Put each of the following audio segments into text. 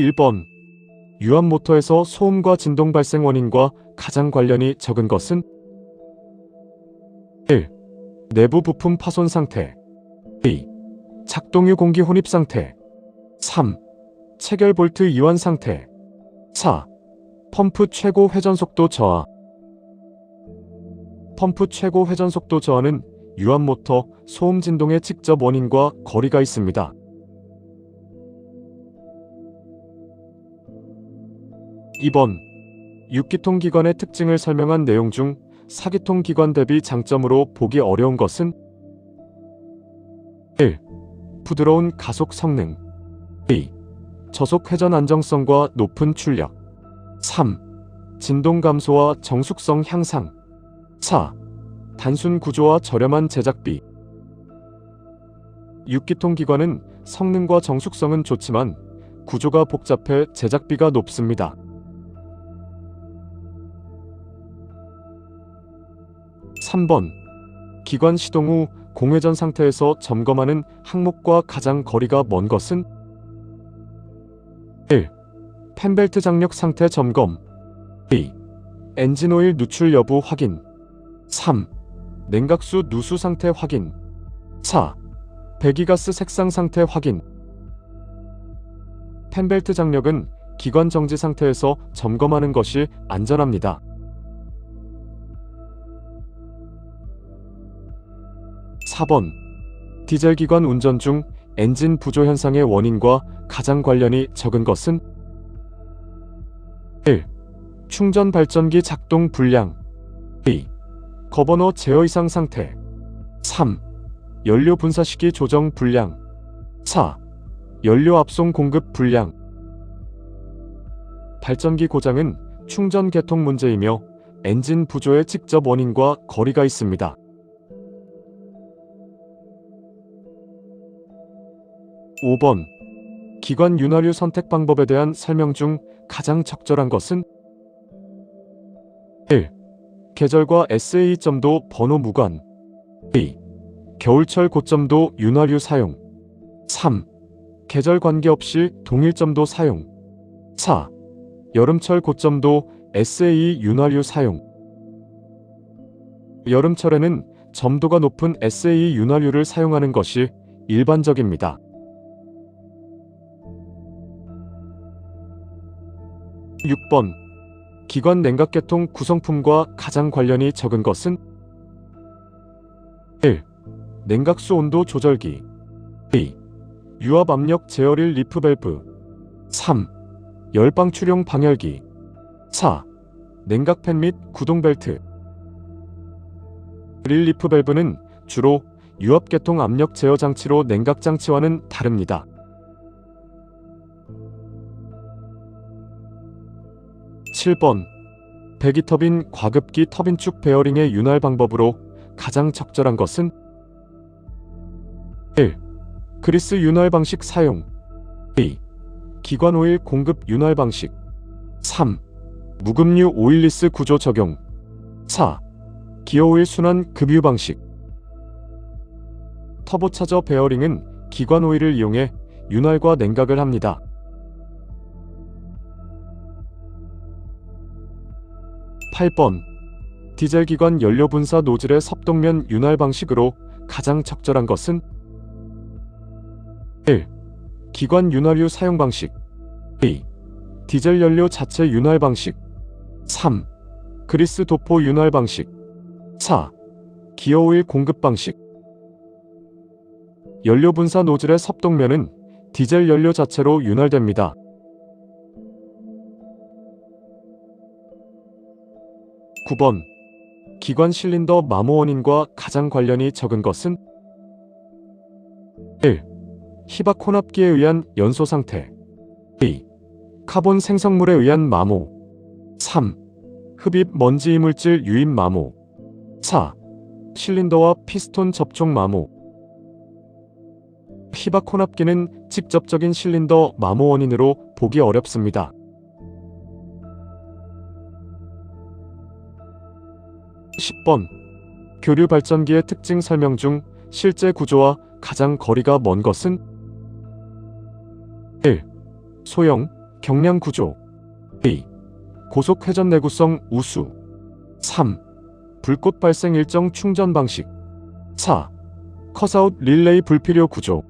1번. 유압 모터에서 소음과 진동 발생 원인과 가장 관련이 적은 것은 1. 내부 부품 파손 상태. 2. 작동유 공기 혼입 상태. 3. 체결 볼트 이완 상태. 4. 펌프 최고 회전 속도 저하. 펌프 최고 회전 속도 저하는 유압 모터 소음 진동의 직접 원인과 거리가 있습니다. 2번. 6기통 기관의 특징을 설명한 내용 중 4기통 기관 대비 장점으로 보기 어려운 것은 1. 부드러운 가속 성능. 2. 저속 회전 안정성과 높은 출력. 3. 진동 감소와 정숙성 향상. 4. 단순 구조와 저렴한 제작비. 6기통 기관은 성능과 정숙성은 좋지만 구조가 복잡해 제작비가 높습니다. 3번. 기관 시동 후 공회전 상태에서 점검하는 항목과 가장 거리가 먼 것은 1. 펜벨트 장력 상태 점검. 2. 엔진오일 누출 여부 확인. 3. 냉각수 누수 상태 확인. 4. 배기가스 색상 상태 확인. 펜벨트 장력은 기관 정지 상태에서 점검하는 것이 안전합니다. 4번. 디젤 기관 운전 중 엔진 부조 현상의 원인과 가장 관련이 적은 것은 1. 충전 발전기 작동 불량. 2. 거버너 제어 이상 상태. 3. 연료 분사시기 조정 불량. 4. 연료 압송 공급 불량. 발전기 고장은 충전 계통 문제이며 엔진 부조의 직접 원인과 거리가 있습니다. 5번. 기관 윤활유 선택 방법에 대한 설명 중 가장 적절한 것은 1. 계절과 SAE 점도 번호 무관. 2. 겨울철 고점도 윤활유 사용. 3. 계절 관계없이 동일점도 사용. 4. 여름철 고점도 SAE 윤활유 사용. 여름철에는 점도가 높은 SAE 윤활유를 사용하는 것이 일반적입니다. 6번. 기관 냉각계통 구성품과 가장 관련이 적은 것은 1. 냉각수 온도 조절기. 2. 유압 압력 제어릴 리프 밸브. 3. 열방 출용 방열기. 4. 냉각팬 및 구동 벨트. 릴 리프 밸브는 주로 유압계통 압력 제어 장치로 냉각 장치와는 다릅니다. 7번. 배기터빈 과급기 터빈축 베어링의 윤활 방법으로 가장 적절한 것은 1. 그리스 윤활 방식 사용. 2. 기관 오일 공급 윤활 방식. 3. 무급류 오일리스 구조 적용. 4. 기어 오일 순환 급유 방식. 터보차저 베어링은 기관 오일을 이용해 윤활과 냉각을 합니다. 8번. 디젤 기관 연료 분사 노즐의 섭동면 윤활 방식으로 가장 적절한 것은 1. 기관 윤활유 사용 방식. 2. 디젤 연료 자체 윤활 방식. 3. 그리스 도포 윤활 방식. 4. 기어 오일 공급 방식. 연료 분사 노즐의 섭동면은 디젤 연료 자체로 윤활됩니다. 9번. 기관 실린더 마모 원인과 가장 관련이 적은 것은 1. 희박 혼합기에 의한 연소 상태. 2. 카본 생성물에 의한 마모. 3. 흡입 먼지 이물질 유입 마모. 4. 실린더와 피스톤 접촉 마모. 희박 혼합기는 직접적인 실린더 마모 원인으로 보기 어렵습니다. 10번. 교류 발전기의 특징 설명 중 실제 구조와 가장 거리가 먼 것은 1. 소형, 경량 구조. A. 고속 회전 내구성 우수. 3. 불꽃 발생 일정 충전 방식. 4. 컷아웃 릴레이 불필요 구조.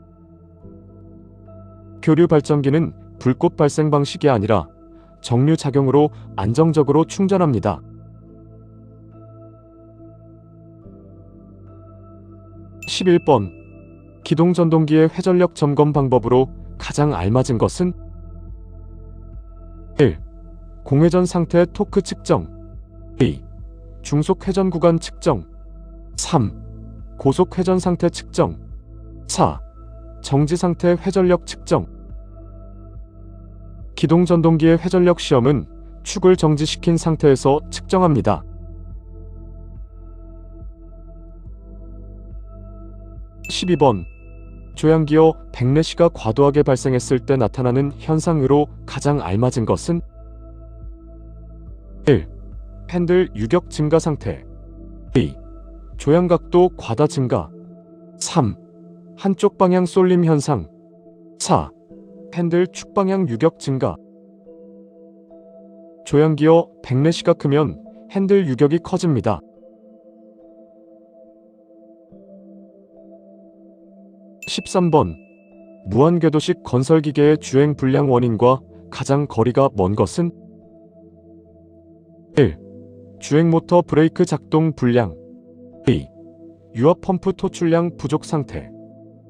교류 발전기는 불꽃 발생 방식이 아니라 정류 작용으로 안정적으로 충전합니다. 11번. 기동전동기의 회전력 점검 방법으로 가장 알맞은 것은 1. 공회전 상태 토크 측정. 2. 중속 회전 구간 측정. 3. 고속 회전 상태 측정. 4. 정지 상태 회전력 측정. 기동전동기의 회전력 시험은 축을 정지시킨 상태에서 측정합니다. 12번. 조향기어 백내시가 과도하게 발생했을 때 나타나는 현상으로 가장 알맞은 것은 1. 핸들 유격 증가 상태. 2. 조향각도 과다 증가. 3. 한쪽 방향 쏠림 현상. 4. 핸들 축방향 유격 증가. 조향기어 백내시가 크면 핸들 유격이 커집니다. 13번. 무한궤도식 건설기계의 주행 불량 원인과 가장 거리가 먼 것은 1. 주행모터 브레이크 작동 불량. 2. 유압 펌프 토출량 부족 상태.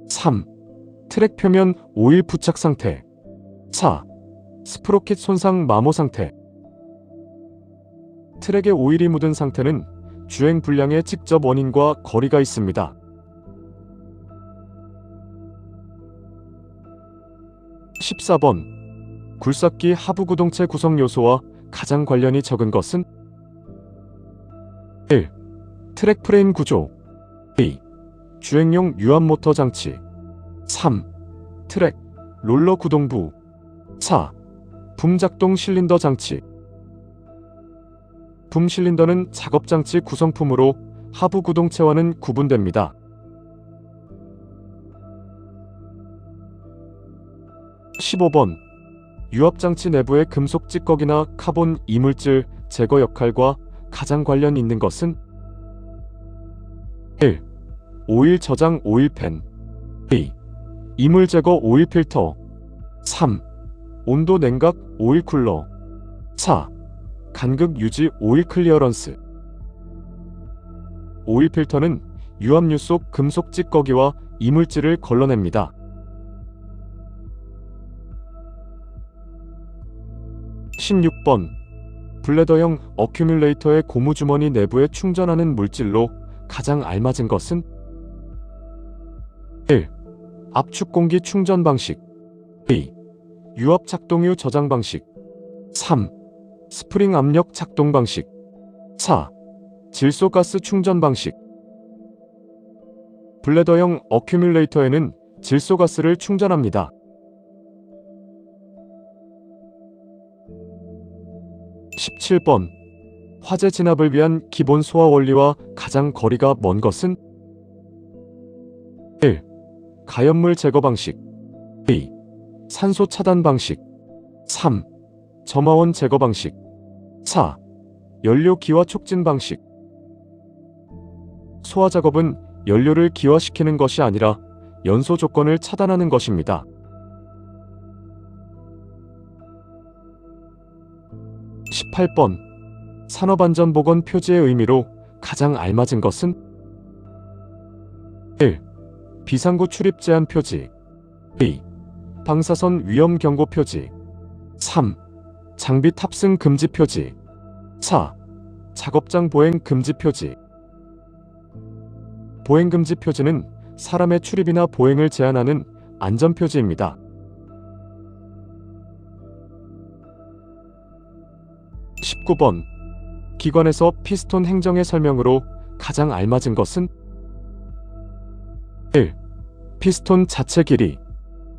3. 트랙 표면 오일 부착 상태. 4. 스프로킷 손상 마모 상태. 트랙에 오일이 묻은 상태는 주행 불량의 직접 원인과 거리가 있습니다. 14번. 굴삭기 하부 구동체 구성 요소와 가장 관련이 적은 것은 1. 트랙 프레임 구조. 2. 주행용 유압 모터 장치. 3. 트랙, 롤러 구동부. 4. 붐 작동 실린더 장치. 붐 실린더는 작업장치 구성품으로 하부 구동체와는 구분됩니다. 15번. 유압장치 내부의 금속 찌꺼기나 카본 이물질 제거 역할과 가장 관련 있는 것은 1. 오일 저장 오일팬. 2. 이물 제거 오일 필터. 3. 온도 냉각 오일 쿨러. 4. 간극 유지 오일 클리어런스. 오일 필터는 유압유 속 금속 찌꺼기와 이물질을 걸러냅니다. 16번. 블레더형 어큐뮬레이터의 고무주머니 내부에 충전하는 물질로 가장 알맞은 것은 1. 압축 공기 충전 방식. 2. 유압 작동유 저장 방식. 3. 스프링 압력 작동 방식. 4. 질소가스 충전 방식. 블레더형 어큐뮬레이터에는 질소가스를 충전합니다. 17번. 화재 진압을 위한 기본 소화 원리와 가장 거리가 먼 것은 1. 가연물 제거 방식. 2. 산소 차단 방식. 3. 점화원 제거 방식. 4. 연료 기화 촉진 방식. 소화 작업은 연료를 기화시키는 것이 아니라 연소 조건을 차단하는 것입니다. 18번. 산업안전보건 표지의 의미로 가장 알맞은 것은 1. 비상구 출입 제한 표지. 2. 방사선 위험 경고 표지. 3. 장비 탑승 금지 표지. 4. 작업장 보행 금지 표지. 보행 금지 표지는 사람의 출입이나 보행을 제한하는 안전 표지입니다. 19번. 기관에서 피스톤 행정의 설명으로 가장 알맞은 것은 1. 피스톤 자체 길이.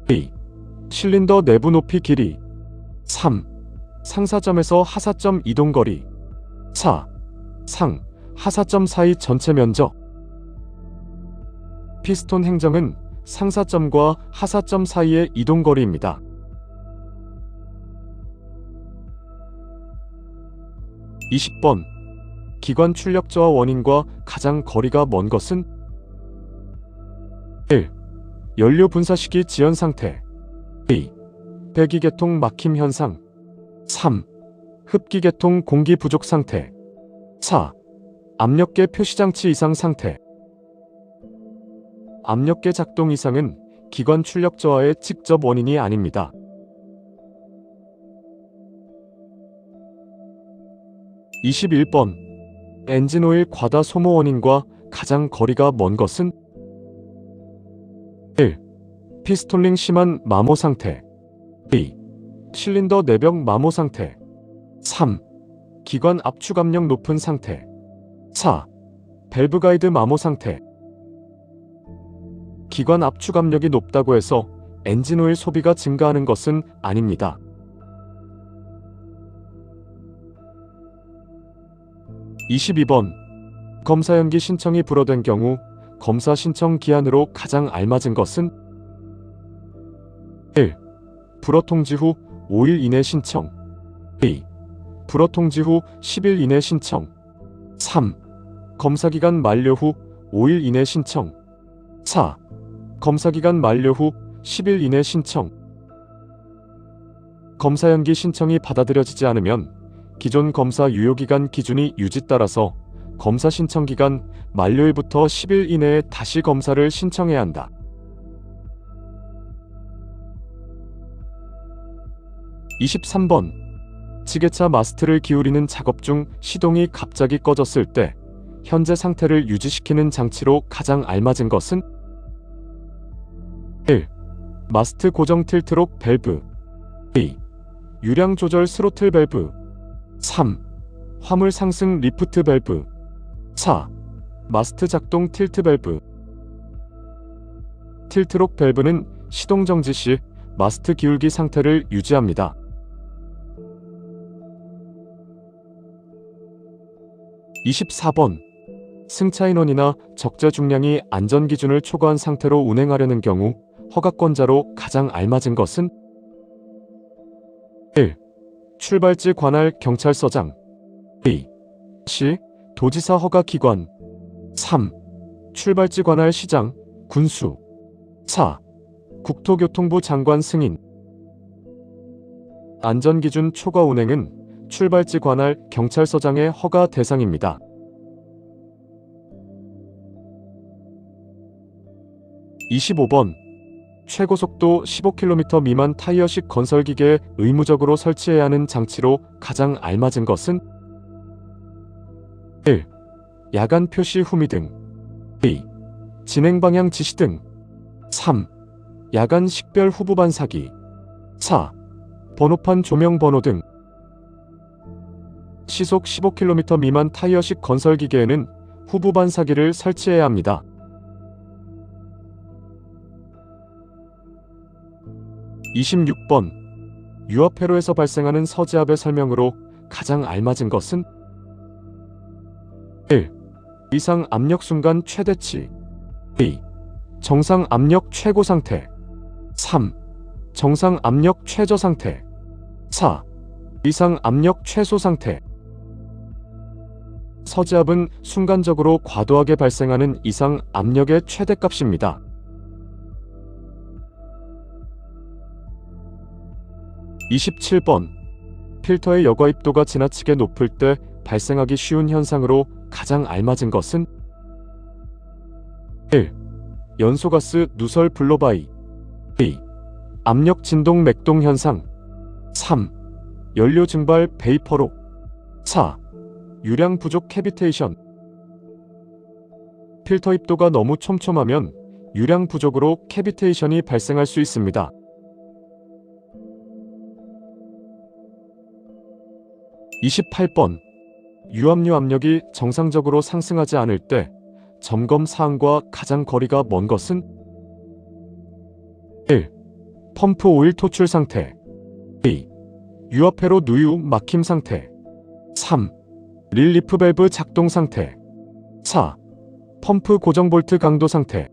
2. 실린더 내부 높이 길이. 3. 상사점에서 하사점 이동 거리. 4. 상, 하사점 사이 전체 면적. 피스톤 행정은 상사점과 하사점 사이의 이동 거리입니다. 20번. 기관 출력 저하 원인과 가장 거리가 먼 것은 1. 연료 분사 시기 지연 상태 2. 배기계통 막힘 현상 3. 흡기계통 공기 부족 상태 4. 압력계 표시장치 이상 상태. 압력계 작동 이상은 기관 출력 저하의 직접 원인이 아닙니다. 21번. 엔진오일 과다 소모 원인과 가장 거리가 먼 것은 1. 피스톨링 심한 마모 상태 2. 실린더 내벽 마모 상태 3. 기관 압축 압력 높은 상태 4. 밸브 가이드 마모 상태. 기관 압축 압력이 높다고 해서 엔진오일 소비가 증가하는 것은 아닙니다. 22번. 검사 연기 신청이 불어된 경우 검사 신청 기한으로 가장 알맞은 것은 1. 불어 통지 후 5일 이내 신청 2. 불어 통지 후 10일 이내 신청 3. 검사기간 만료 후 5일 이내 신청 4. 검사기간 만료 후 10일 이내 신청. 검사 연기 신청이 받아들여지지 않으면 기존 검사 유효기간 기준이 유지 따라서 검사 신청 기간 만료일부터 10일 이내에 다시 검사를 신청해야 한다. 23번. 지게차 마스트를 기울이는 작업 중 시동이 갑자기 꺼졌을 때 현재 상태를 유지시키는 장치로 가장 알맞은 것은 1. 마스트 고정 틸트록 밸브 2. 유량 조절 스로틀 밸브 3. 화물 상승 리프트 밸브 4. 마스트 작동 틸트 밸브. 틸트록 밸브는 시동 정지 시 마스트 기울기 상태를 유지합니다. 24번. 승차 인원이나 적재 중량이 안전기준을 초과한 상태로 운행하려는 경우 허가권자로 가장 알맞은 것은 1. 출발지 관할 경찰서장 2. 시 도지사 허가기관 3. 출발지 관할 시장, 군수 4. 국토교통부 장관 승인. 안전기준 초과 운행은 출발지 관할 경찰서장의 허가 대상입니다. 25번. 최고속도 15km 미만 타이어식 건설기계에 의무적으로 설치해야 하는 장치로 가장 알맞은 것은 1. 야간 표시 후미등 2. 진행방향 지시등 3. 야간 식별 후부 반사기 4. 번호판 조명 번호 등. 시속 15km 미만 타이어식 건설기계에는 후부 반사기를 설치해야 합니다. 26번. 유압 회로에서 발생하는 서지압의 설명으로 가장 알맞은 것은 1. 이상 압력 순간 최대치 2. 정상 압력 최고 상태 3. 정상 압력 최저 상태 4. 이상 압력 최소 상태. 서지압은 순간적으로 과도하게 발생하는 이상 압력의 최대값입니다. 27번. 필터의 여과입도가 지나치게 높을 때 발생하기 쉬운 현상으로 가장 알맞은 것은 1. 연소가스 누설 블로바이 2. 압력 진동 맥동 현상 3. 연료 증발 베이퍼로 4. 유량 부족 캐비테이션. 필터 입도가 너무 촘촘하면 유량 부족으로 캐비테이션이 발생할 수 있습니다. 28번. 유압류 압력이 정상적으로 상승하지 않을 때 점검 사항과 가장 거리가 먼 것은 1. 펌프 오일 토출 상태 2. 유압 회로 누유 막힘 상태 3. 릴리프 밸브 작동 상태 4. 펌프 고정 볼트 강도 상태.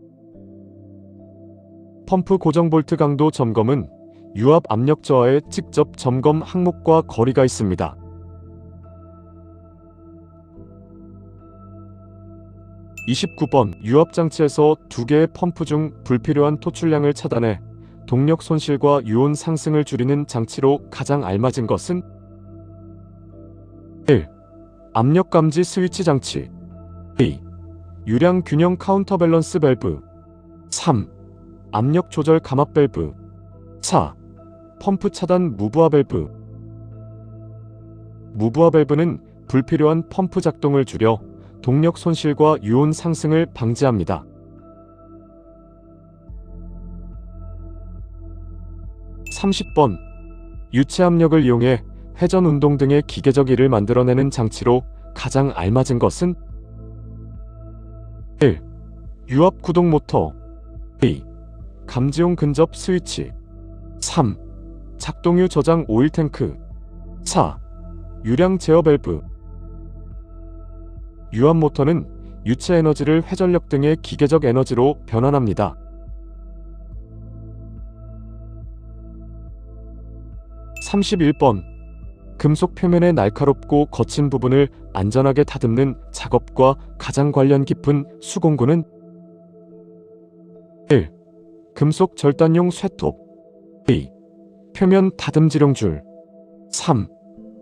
펌프 고정 볼트 강도 점검은 유압 압력 저하의 직접 점검 항목과 거리가 있습니다. 29번 유압장치에서 두 개의 펌프 중 불필요한 토출량을 차단해 동력 손실과 유온 상승을 줄이는 장치로 가장 알맞은 것은 1. 압력 감지 스위치 장치 2. 유량 균형 카운터 밸런스 밸브 3. 압력 조절 감압 밸브 4. 펌프 차단 무브화 밸브. 무브화 밸브는 불필요한 펌프 작동을 줄여 동력 손실과 유온 상승을 방지합니다. 30번 유체 압력을 이용해 회전 운동 등의 기계적 일을 만들어내는 장치로 가장 알맞은 것은 1. 유압 구동 모터 2. 감지용 근접 스위치 3. 작동유 저장 오일 탱크 4. 유량 제어 밸브. 유압 모터는 유체 에너지를 회전력 등의 기계적 에너지로 변환합니다. 31번 금속 표면의 날카롭고 거친 부분을 안전하게 다듬는 작업과 가장 관련 깊은 수공구는 1. 금속 절단용 쇠톱 2. 표면 다듬지용 줄 3.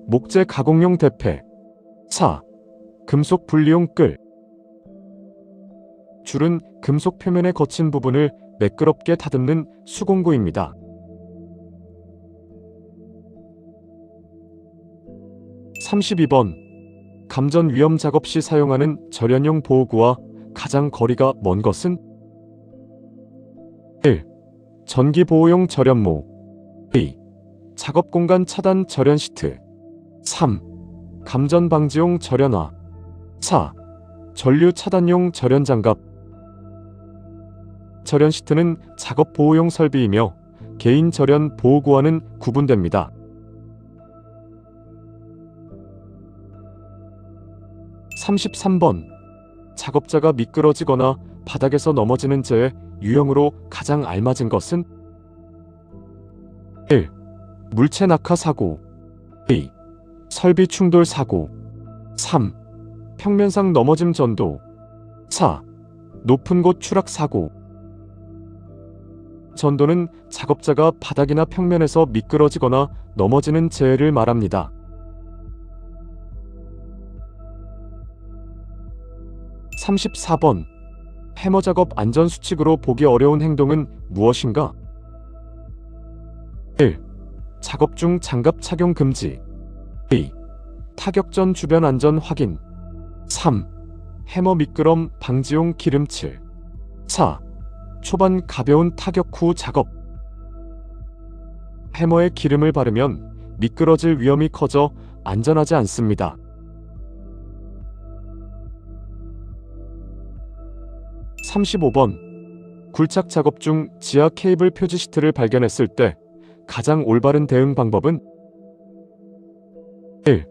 목재 가공용 대패 4. 금속 분리용 끌. 줄은 금속 표면의 거친 부분을 매끄럽게 다듬는 수공구입니다. 32번 감전 위험 작업 시 사용하는 절연용 보호구와 가장 거리가 먼 것은 1. 전기 보호용 절연모 2. 작업 공간 차단 절연 시트 3. 감전 방지용 절연화 4. 전류 차단용 절연 장갑. 절연 시트는 작업 보호용 설비이며 개인 절연 보호구와는 구분됩니다. 33번 작업자가 미끄러지거나 바닥에서 넘어지는 재해 유형으로 가장 알맞은 것은 1. 물체 낙하 사고 2. 설비 충돌 사고 3. 평면상 넘어짐 전도 4. 높은 곳 추락 사고. 전도는 작업자가 바닥이나 평면에서 미끄러지거나 넘어지는 재해를 말합니다. 34번 해머 작업 안전 수칙으로 보기 어려운 행동은 무엇인가? 1. 작업 중 장갑 착용 금지 2. 타격 전 주변 안전 확인 3. 해머 미끄럼 방지용 기름칠 4. 초반 가벼운 타격 후 작업. 해머에 기름을 바르면 미끄러질 위험이 커져 안전하지 않습니다. 35번 굴착 작업 중 지하 케이블 표지 시트를 발견했을 때 가장 올바른 대응 방법은 1.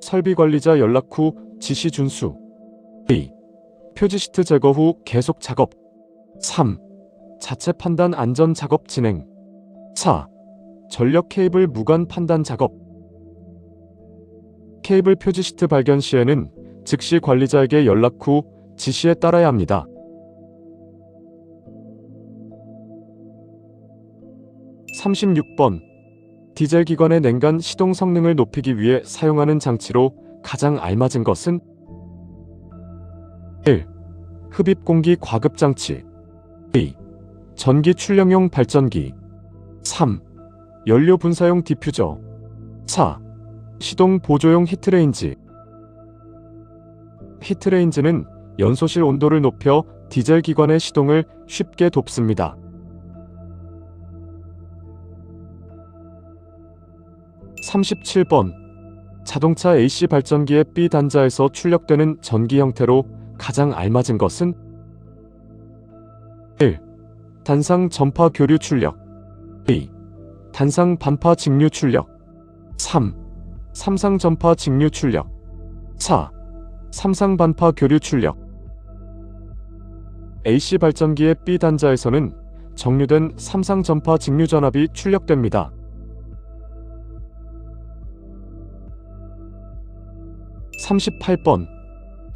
설비 관리자 연락 후 지시 준수 2. 표지 시트 제거 후 계속 작업 3. 자체 판단 안전 작업 진행 4. 전력 케이블 무관 판단 작업. 케이블 표지 시트 발견 시에는 즉시 관리자에게 연락 후 지시에 따라야 합니다. 36번 디젤 기관의 냉간 시동 성능을 높이기 위해 사용하는 장치로 가장 알맞은 것은 1. 흡입 공기 과급 장치 2. 전기 출력용 발전기 3. 연료 분사용 디퓨저 4. 시동 보조용 히트레인지. 히트레인지는 연소실 온도를 높여 디젤 기관의 시동을 쉽게 돕습니다. 37번 자동차 AC 발전기의 B 단자에서 출력되는 전기 형태로 가장 알맞은 것은 1. 단상 전파 교류 출력 2. 단상 반파 직류 출력 3. 삼상 전파 직류 출력 4. 삼상 반파 교류 출력. AC 발전기의 B 단자에서는 정류된 삼상 전파 직류 전압이 출력됩니다. 38번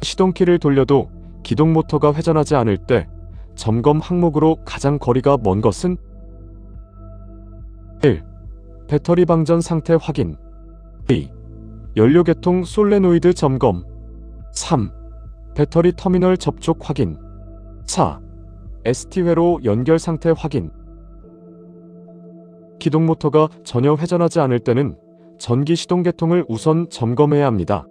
시동키를 돌려도 기동 모터가 회전하지 않을 때 점검 항목으로 가장 거리가 먼 것은 1. 배터리 방전 상태 확인. 2. 연료 계통 솔레노이드 점검. 3. 배터리 터미널 접촉 확인. 4. ST 회로 연결 상태 확인. 기동 모터가 전혀 회전하지 않을 때는 전기 시동 계통을 우선 점검해야 합니다.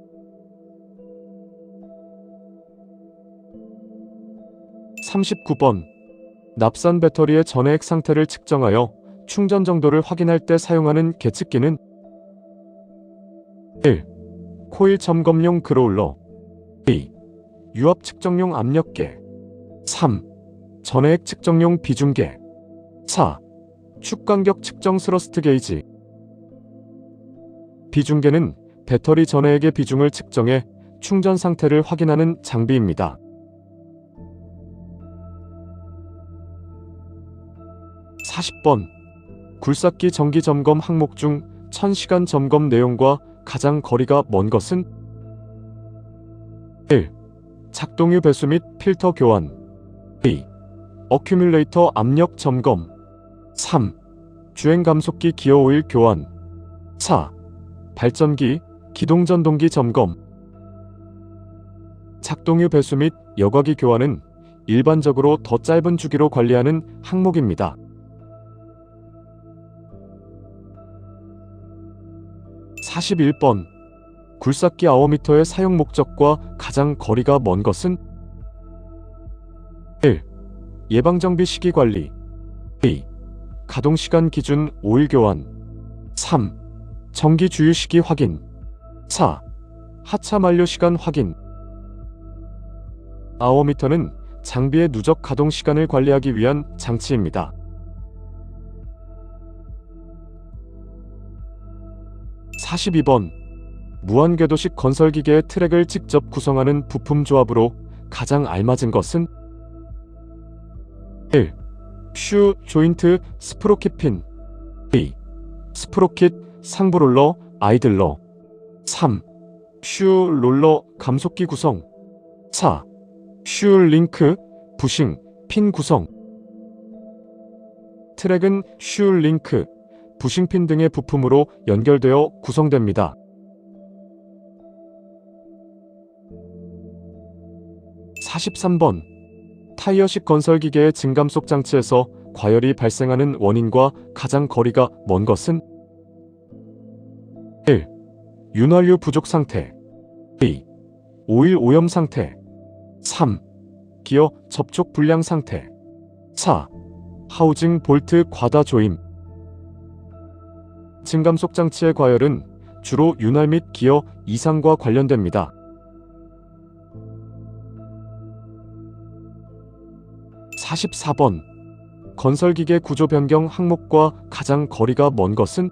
39번. 납산 배터리의 전해액 상태를 측정하여 충전 정도를 확인할 때 사용하는 계측기는 1. 코일 점검용 그로울러. 2. 유압 측정용 압력계. 3. 전해액 측정용 비중계. 4. 축간격 측정 스러스트 게이지. 비중계는 배터리 전해액의 비중을 측정해 충전 상태를 확인하는 장비입니다. 40번. 굴삭기 정기 점검 항목 중 1000시간 점검 내용과 가장 거리가 먼 것은 1. 작동유 배수 및 필터 교환. 2. 어큐뮬레이터 압력 점검. 3. 주행 감속기 기어 오일 교환. 4. 발전기, 기동전동기 점검. 작동유 배수 및 여과기 교환은 일반적으로 더 짧은 주기로 관리하는 항목입니다. 41번. 굴삭기 아워미터의 사용 목적과 가장 거리가 먼 것은 1. 예방정비 시기 관리. 2. 가동시간 기준 오일 교환. 3. 정기 주유 시기 확인. 4. 하차 만료 시간 확인. 아워미터는 장비의 누적 가동 시간을 관리하기 위한 장치입니다. 42번. 무한궤도식 건설기계의 트랙을 직접 구성하는 부품 조합으로 가장 알맞은 것은 1. 퓨 조인트 스프로킷 핀. 2. 스프로킷 상부 롤러 아이들러. 3. 퓨 롤러 감속기 구성. 4. 퓨 링크 부싱 핀 구성. 트랙은 퓨 링크, 부싱핀 등의 부품으로 연결되어 구성됩니다. 43번. 타이어식 건설기계의 증감속 장치에서 과열이 발생하는 원인과 가장 거리가 먼 것은 1. 윤활유 부족 상태. 2. 오일 오염 상태. 3. 기어 접촉 불량 상태. 4. 하우징 볼트 과다 조임. 증감속 장치의 과열은 주로 윤활 및 기어 이상과 관련됩니다. 44번. 건설기계 구조 변경 항목과 가장 거리가 먼 것은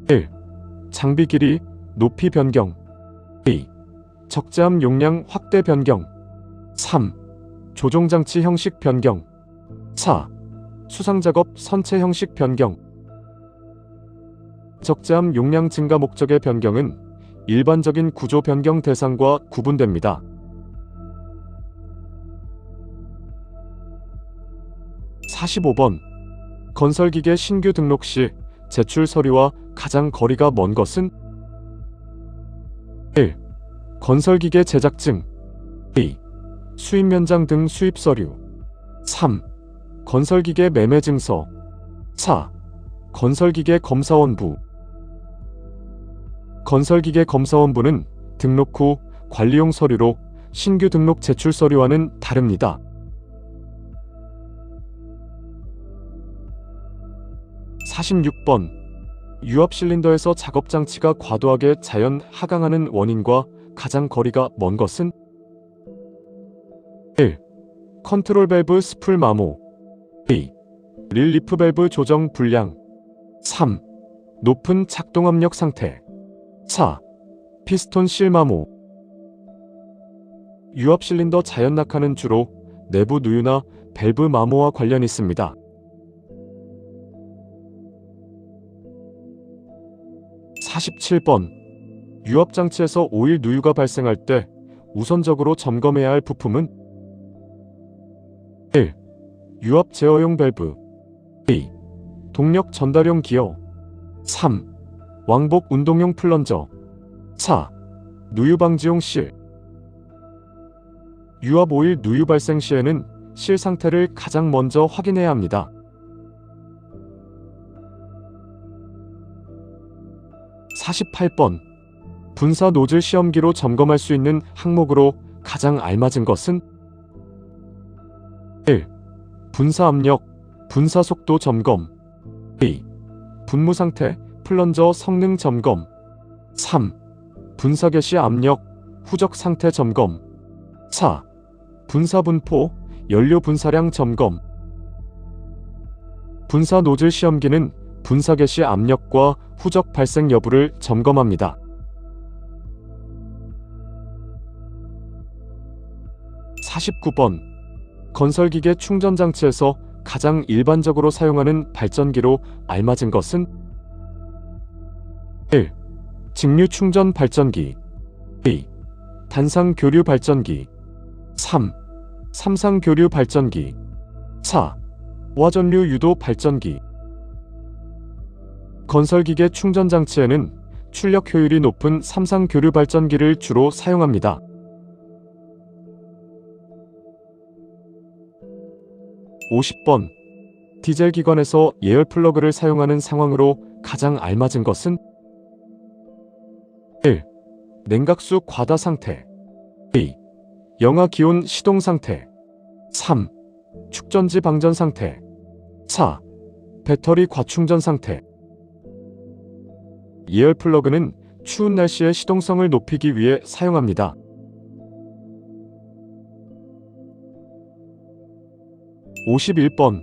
1. 장비 길이, 높이 변경. 2. 적재함 용량 확대 변경. 3. 조종장치 형식 변경. 4. 수상작업 선체 형식 변경. 적재함 용량 증가 목적의 변경은 일반적인 구조 변경 대상과 구분됩니다. 45번. 건설기계 신규 등록 시 제출 서류와 가장 거리가 먼 것은 1. 건설기계 제작증. 2. 수입 면장 등 수입 서류. 3. 건설기계 매매 증서. 4. 건설기계 검사원부. 건설기계 검사원부는 등록 후 관리용 서류로 신규 등록 제출 서류와는 다릅니다. 46번. 유압 실린더에서 작업장치가 과도하게 자연 하강하는 원인과 가장 거리가 먼 것은 1. 컨트롤 밸브 스풀 마모. 2. 릴리프 밸브 조정 불량. 3. 높은 작동 압력 상태. 4. 피스톤 실 마모. 유압 실린더 자연 낙하는 주로 내부 누유나 밸브 마모와 관련이 있습니다. 47번. 유압장치에서 오일 누유가 발생할 때 우선적으로 점검해야 할 부품은 1. 유압 제어용 밸브 2. 동력 전달용 기어 3. 왕복 운동용 플런저 4. 누유 방지용 실 유압 오일 누유 발생 시에는 실 상태를 가장 먼저 확인해야 합니다. 48번 분사 노즐 시험기로 점검할 수 있는 항목으로 가장 알맞은 것은 1. 분사 압력, 분사 속도 점검 2. 분무 상태, 플런저 성능 점검 3. 분사 개시 압력, 후적 상태 점검 4. 분사 분포, 연료 분사량 점검 분사 노즐 시험기는 분사 개시 압력과 후적 발생 여부를 점검합니다. 49번 건설기계 충전장치에서 가장 일반적으로 사용하는 발전기로 알맞은 것은 1. 직류 충전 발전기 2. 단상 교류 발전기 3. 삼상 교류 발전기 4. 와전류 유도 발전기 건설기계 충전장치에는 출력 효율이 높은 삼상 교류 발전기를 주로 사용합니다. 50번 디젤 기관에서 예열 플러그를 사용하는 상황으로 가장 알맞은 것은 1. 냉각수 과다 상태 2. 영하 기온 시동 상태 3. 축전지 방전 상태 4. 배터리 과충전 상태 예열 플러그는 추운 날씨의 시동성을 높이기 위해 사용합니다. 51번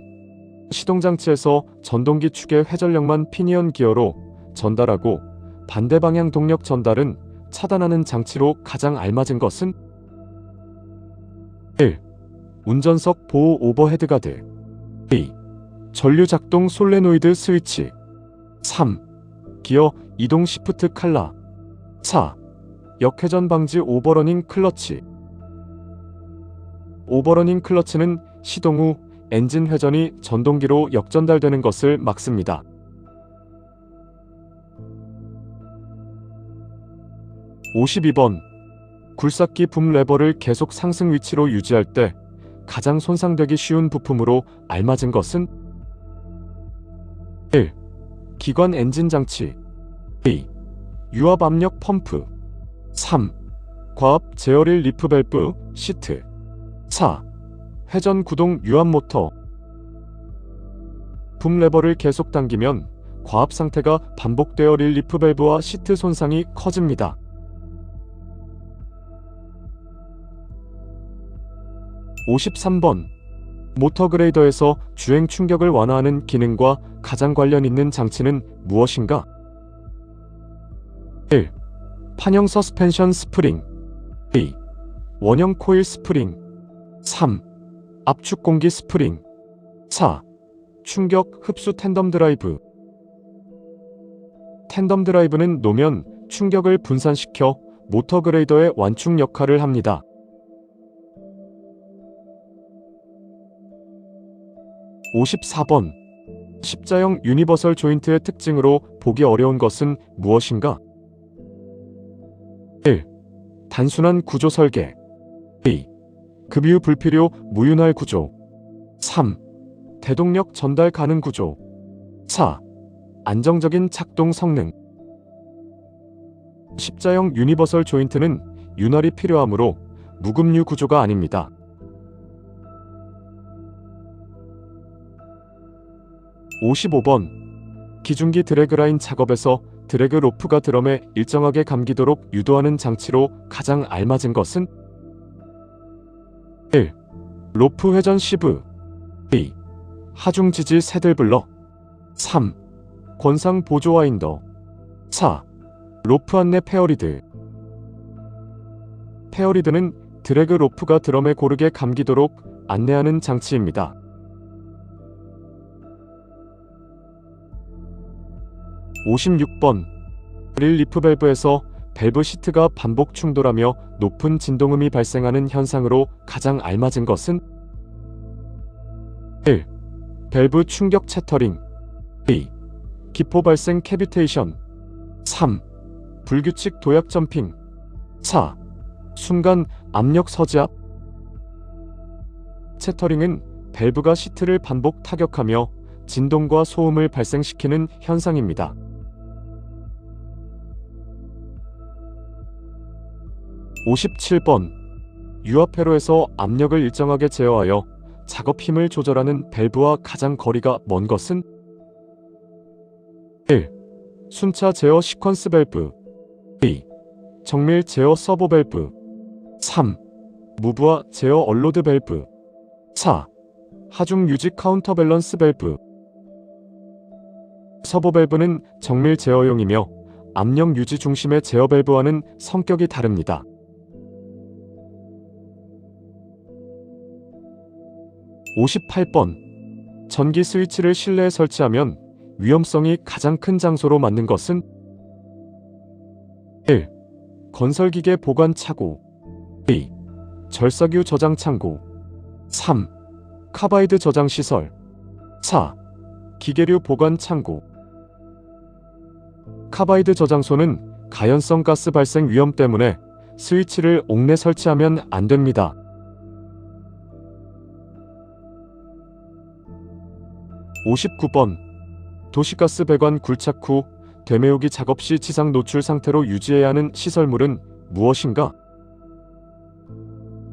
시동장치에서 전동기 축의 회전력만 피니언 기어로 전달하고 반대 방향 동력 전달은 차단하는 장치로 가장 알맞은 것은 1. 운전석 보호 오버헤드 가드 2. 전류 작동 솔레노이드 스위치 3. 기어 이동 시프트 칼라 4. 역회전 방지 오버러닝 클러치 오버러닝 클러치는 시동 후 엔진 회전이 전동기로 역전달되는 것을 막습니다. 52번 굴삭기 붐 레버를 계속 상승 위치로 유지할 때 가장 손상되기 쉬운 부품으로 알맞은 것은 1. 기관 엔진 장치 2. 유압 압력 펌프 3. 과압 제어릴 리프 밸브 시트 4. 회전 구동 유압 모터 붐 레버를 계속 당기면 과압 상태가 반복되어 릴리프 밸브와 시트 손상이 커집니다. 53번 모터 그레이더에서 주행 충격을 완화하는 기능과 가장 관련 있는 장치는 무엇인가? 1. 판형 서스펜션 스프링 2. 원형 코일 스프링 3. 압축 공기 스프링 4. 충격 흡수 텐덤 드라이브 텐덤 드라이브는 노면 충격을 분산시켜 모터 그레이더의 완충 역할을 합니다. 54번 십자형 유니버설 조인트의 특징으로 보기 어려운 것은 무엇인가? 1. 단순한 구조 설계 2. 급유 불필요 무윤활 구조 3. 대동력 전달 가능 구조 4. 안정적인 작동 성능 십자형 유니버설 조인트는 윤활이 필요하므로 무급류 구조가 아닙니다. 55번 기중기 드래그라인 작업에서 드래그 로프가 드럼에 일정하게 감기도록 유도하는 장치로 가장 알맞은 것은 1. 로프 회전 시브 2. 하중 지지 새들블러 3. 권상 보조 와인더 4. 로프 안내 페어리드 페어리드는 드래그 로프가 드럼에 고르게 감기도록 안내하는 장치입니다. 56번 릴 리프 밸브에서 밸브 시트가 반복 충돌하며 높은 진동음이 발생하는 현상으로 가장 알맞은 것은 1. 밸브 충격 채터링 2. 기포 발생 캐비테이션 3. 불규칙 도약 점핑 4. 순간 압력 서지압 채터링은 밸브가 시트를 반복 타격하며 진동과 소음을 발생시키는 현상입니다. 57번 유압회로에서 압력을 일정하게 제어하여 작업 힘을 조절하는 밸브와 가장 거리가 먼 것은 1. 순차 제어 시퀀스 밸브 2. 정밀 제어 서버 밸브 3. 무브와 제어 얼로드 밸브 4. 하중 유지 카운터 밸런스 밸브 서버 밸브는 정밀 제어용이며 압력 유지 중심의 제어 밸브와는 성격이 다릅니다. 58번 전기 스위치를 실내에 설치하면 위험성이 가장 큰 장소로 맞는 것은 1. 건설기계 보관 차고 2. 절삭유 저장 창고 3. 카바이드 저장 시설 4. 기계류 보관 창고 카바이드 저장소는 가연성 가스 발생 위험 때문에 스위치를 옥내 설치하면 안 됩니다. 59번 도시가스 배관 굴착 후 되메우기 작업 시 지상 노출 상태로 유지해야 하는 시설물은 무엇인가?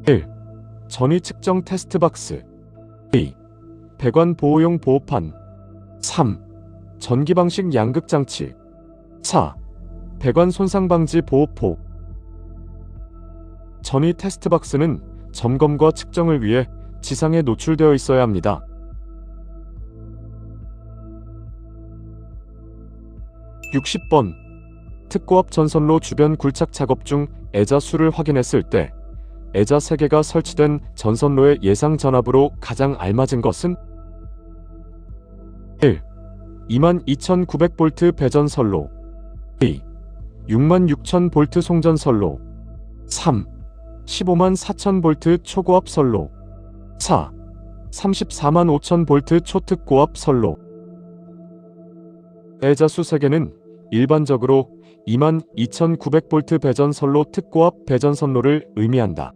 1. 전위 측정 테스트 박스 2. 배관 보호용 보호판 3. 전기 방식 양극 장치 4. 배관 손상 방지 보호포 전위 테스트 박스는 점검과 측정을 위해 지상에 노출되어 있어야 합니다. 60번 특고압 전선로 주변 굴착 작업 중 애자 수를 확인했을 때 애자 3개가 설치된 전선로의 예상 전압으로 가장 알맞은 것은 1. 22,900V 배전선로 2. 66,000V 송전선로 3. 154,000V 초고압 선로 4. 345,000V 초특고압 선로 애자수 3개는 일반적으로 22,900V 배전선로 특고압 배전선로를 의미한다.